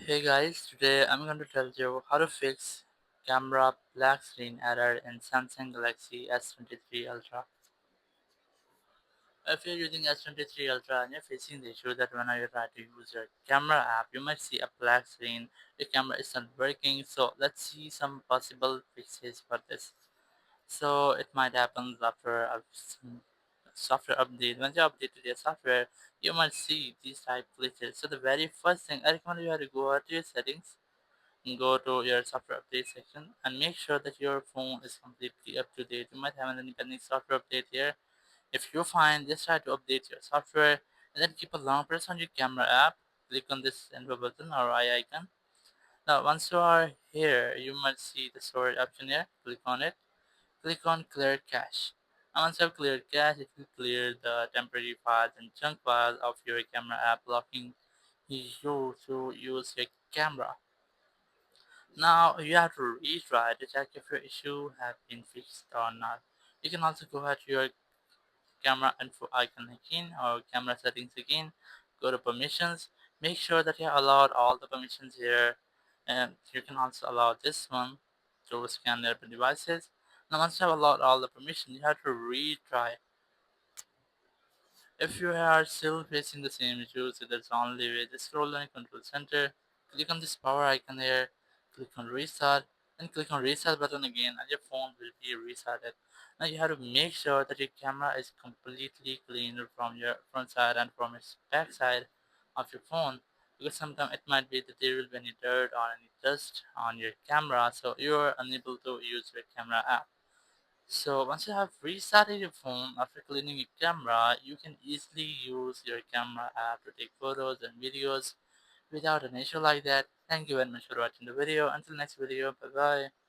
Hey guys, today I'm going to tell you how to fix camera black screen error in Samsung Galaxy S23 Ultra. If you're using S23 Ultra and you're facing the issue that whenever you try to use your camera app, you might see a black screen, your camera is not working. So let's see some possible fixes for this. So it might happen after some software update. Once you updated your software, you might see these type glitches. So the very first thing I recommend you have to go out to your settings, go to your software update section and make sure that your phone is completely up to date. You might have an independent software update here. If you find, just try to update your software and then keep a long press on your camera app. Click on this info button or eye icon. Now once you are here, you might see the storage option here. Click on it. Click on clear cache. And once you have cleared cache, it will clear the temporary files and junk files of your camera app, blocking you to use your camera. Now you have to retry to check if your issue has been fixed or not. You can also go ahead to your camera info icon again or camera settings again. Go to permissions. Make sure that you have allowed all the permissions here, and you can also allow this one to scan their devices. Now once you have allowed all the permissions, you have to retry. If you are still facing the same issues, there's only way. Just scroll down control center, click on this power icon here, click on restart, then click on restart button again and your phone will be restarted. Now you have to make sure that your camera is completely clean from your front side and from its back side of your phone, because sometimes it might be that there will be any dirt or any dust on your camera, so you are unable to use your camera app. So once you have restarted your phone after cleaning your camera, you can easily use your camera app to take photos and videos without an issue like that. Thank you very much for watching the video. Until next video, bye bye.